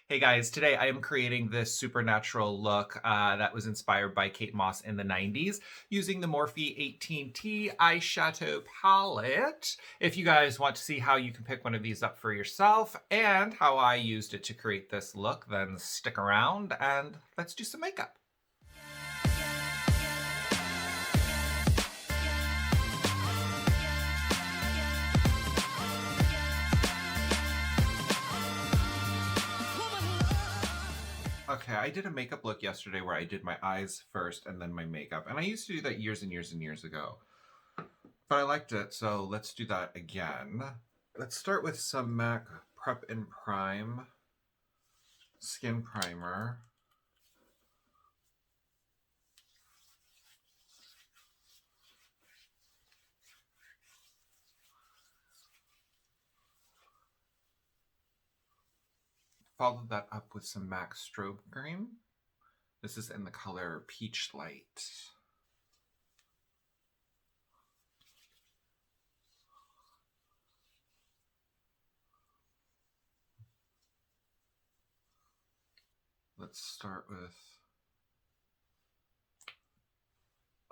Hey guys, today I am creating this supernatural look that was inspired by Kate Moss in the 90s using the Morphe 18T eyeshadow palette. If you guys want to see how you can pick one of these up for yourself and how I used it to create this look, then stick around and let's do some makeup. Okay, I did a makeup look yesterday where I did my eyes first and then my makeup. And I used to do that years and years and years ago. But I liked it, so let's do that again. Let's start with some MAC Prep and Prime Skin Primer. Follow that up with some MAC Strobe Cream. This is in the color Peach Light. Let's start with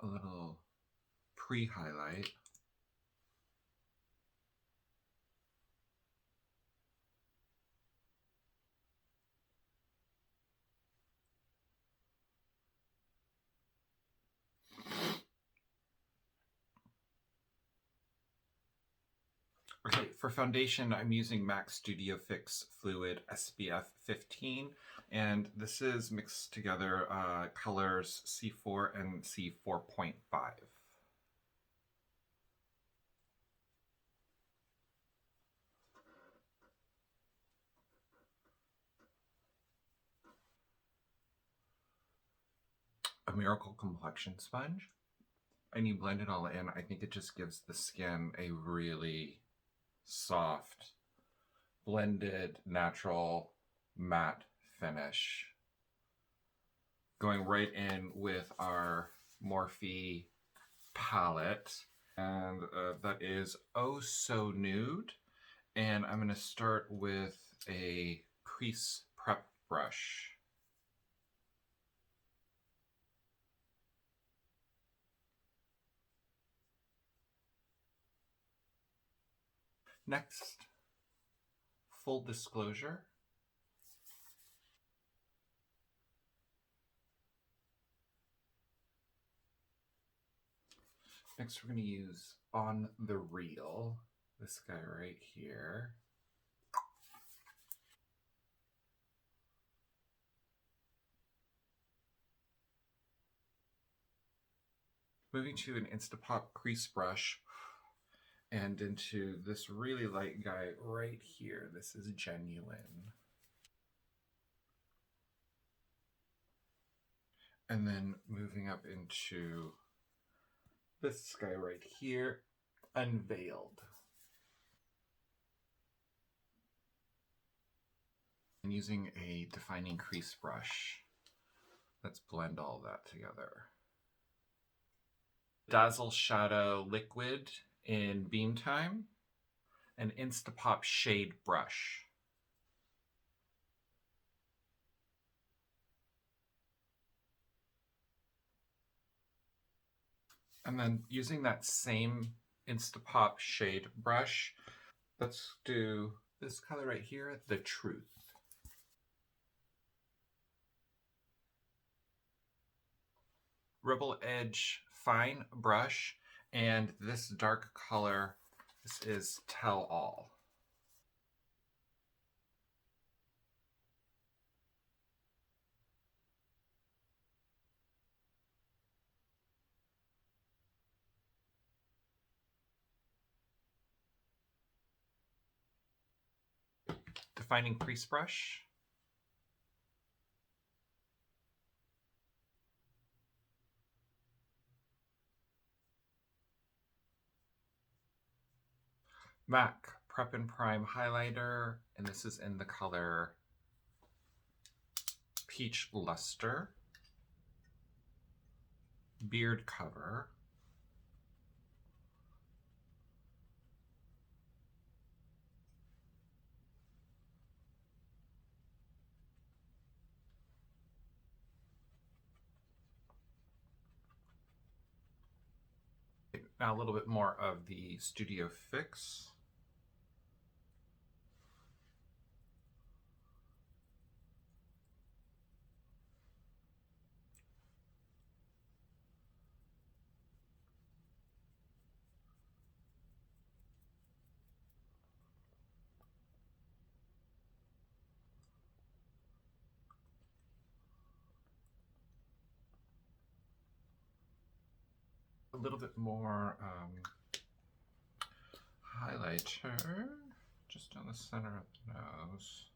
a little pre-highlight. Okay, for foundation, I'm using MAC Studio Fix Fluid SPF 15, and this is mixed together colors C4 and C4.5. A Miracle Complexion Sponge. And you blend it all in. I think it just gives the skin a really soft, blended, natural, matte finish. Going right in with our Morphe palette. And that is Oh So Nude. And I'm going to start with a crease prep brush. Next, Full Disclosure. Next, we're going to use On the Real, this guy right here. Moving to an Instapop crease brush and into this really light guy right here. This is Genuine. And then moving up into this guy right here, Unveiled. And using a defining crease brush, let's blend all that together. Dazzle Shadow Liquid in Beam Time, an Instapop Shade Brush. And then using that same Instapop Shade Brush, let's do this color right here, The Truth. Rebel Edge Fine Brush, and this dark color, this is Tell All. Defining crease brush. MAC Prep and Prime highlighter, and this is in the color Peach Luster. Beard cover. Now a little bit more of the Studio Fix. A little bit more highlighter just on the center of the nose.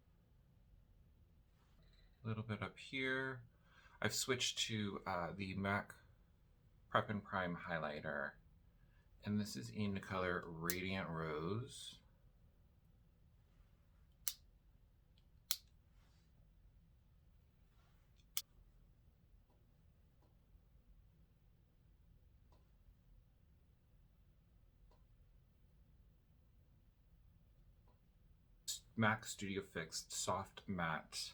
A little bit up here. I've switched to the MAC Prep and Prime highlighter, and this is in the color Radiant Rose. MAC Studio Fix Soft Matte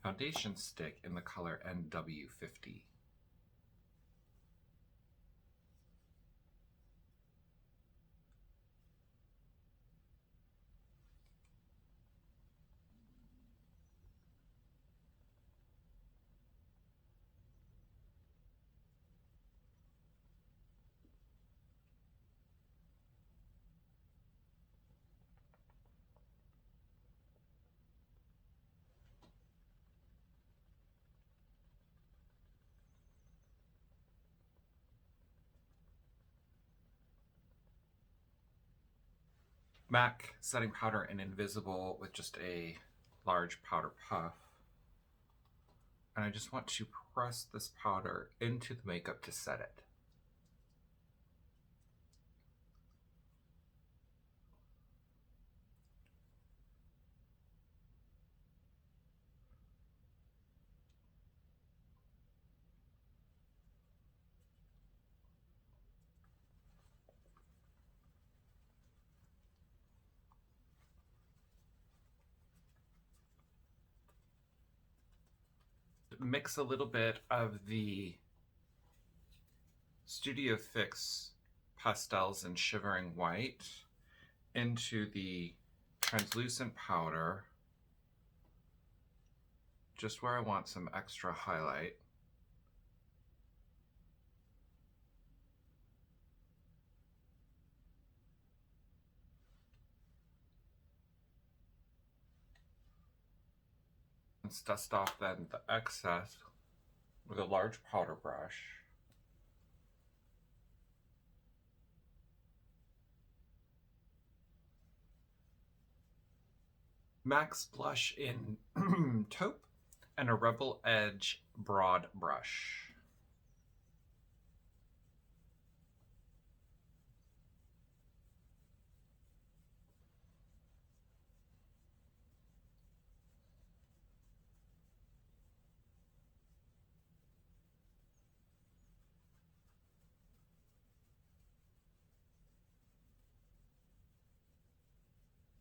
Foundation Stick in the color NW50. MAC setting powder in Invisible with just a large powder puff. And I just want to press this powder into the makeup to set it. Mix a little bit of the Studio Fix Pastels and Shivering White into the translucent powder, just where I want some extra highlight. Let's dust off then the excess with a large powder brush. MAC's blush in Taupe and a Rebel Edge broad brush.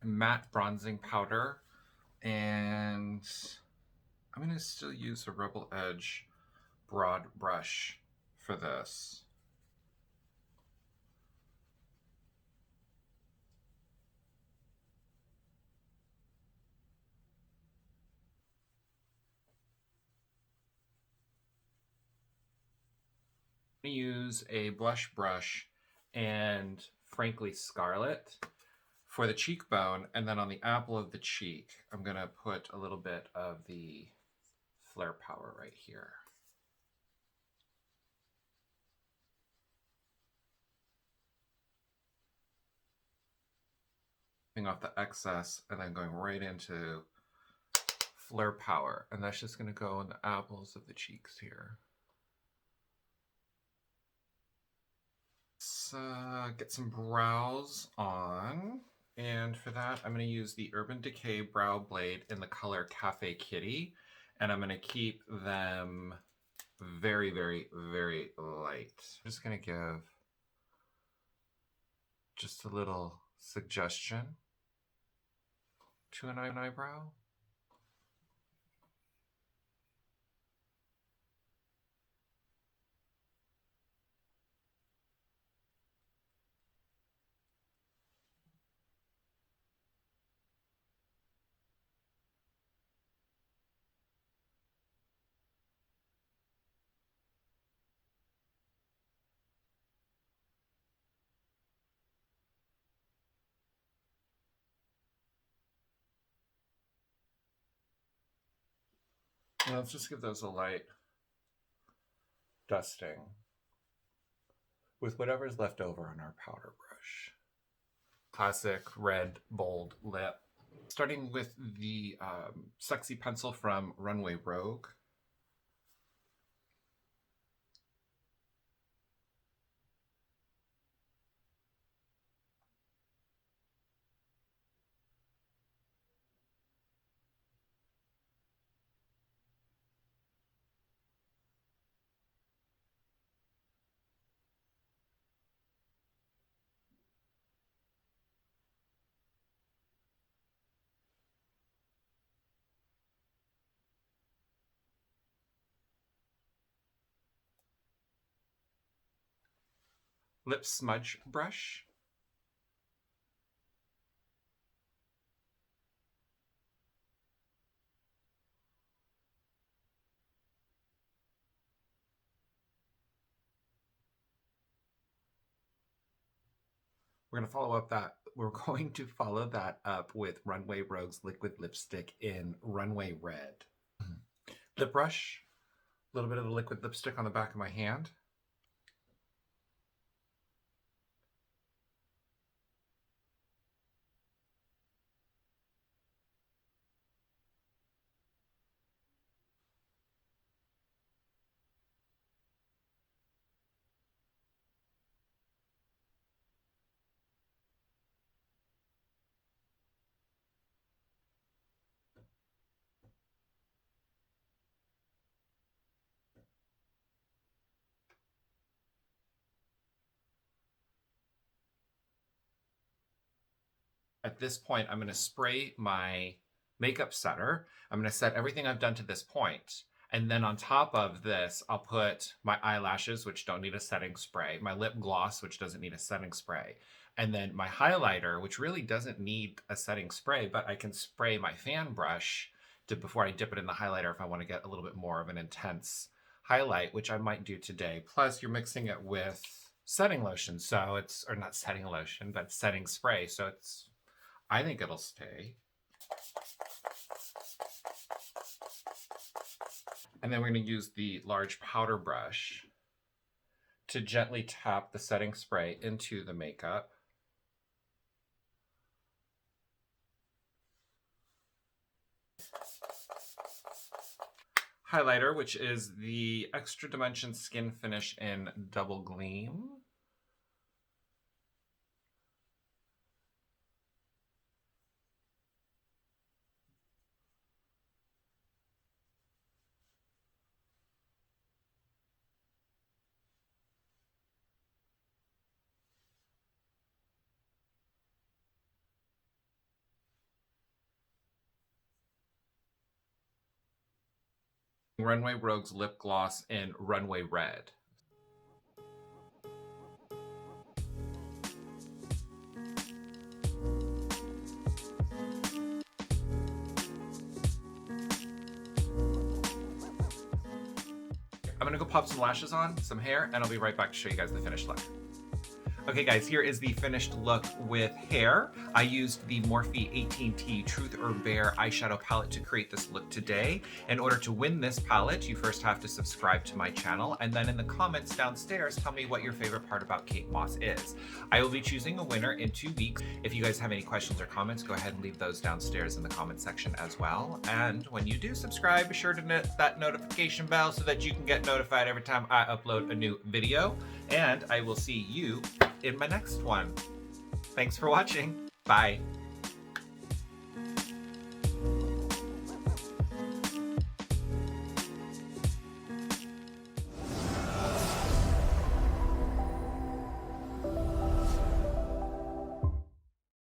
Matte bronzing powder, and I'm going to still use a Rebel Edge broad brush for this. I'm going to use a blush brush and Frankly Scarlet for the cheekbone, and then on the apple of the cheek, I'm going to put a little bit of the Flare Power right here. Off the excess and then going right into Flare Power, and that's just going to go on the apples of the cheeks here. Let's get some brows on, and for that I'm going to use the Urban Decay Brow Blade in the color Cafe Kitty, and I'm going to keep them very, very, very light. I'm just going to give just a little suggestion to an eyebrow. Let's just give those a light dusting with whatever's left over on our powder brush. Classic red bold lip. Starting with the Sexy Pencil from Runway Rogue. Lip smudge brush. We're going to follow that up with Runway Rogue's liquid lipstick in Runway Red. Lip brush, a little bit of the liquid lipstick on the back of my hand. At this point, I'm going to spray my makeup setter. I'm going to set everything I've done to this point. And then on top of this, I'll put my eyelashes, which don't need a setting spray, my lip gloss, which doesn't need a setting spray, and then my highlighter, which really doesn't need a setting spray, but I can spray my fan brush before I dip it in the highlighter if I want to get a little bit more of an intense highlight, which I might do today. Plus, you're mixing it with setting lotion, so it's, or not setting lotion, but setting spray, so it's, I think it'll stay. And then we're going to use the large powder brush to gently tap the setting spray into the makeup. Highlighter, which is the Extra Dimension Skin Finish in Double Gleam. Runway Rogue's lip gloss in Runway Red. I'm gonna go pop some lashes on, some hair, and I'll be right back to show you guys the finished look. Okay guys, here is the finished look with hair. I used the Morphe 18T Truth or Bare eyeshadow palette to create this look today. In order to win this palette, you first have to subscribe to my channel, and then in the comments downstairs, tell me what your favorite part about Kate Moss is. I will be choosing a winner in 2 weeks. If you guys have any questions or comments, go ahead and leave those downstairs in the comment section as well. And when you do subscribe, be sure to hit that notification bell so that you can get notified every time I upload a new video. And I will see you in my next one. Thanks for watching. Bye.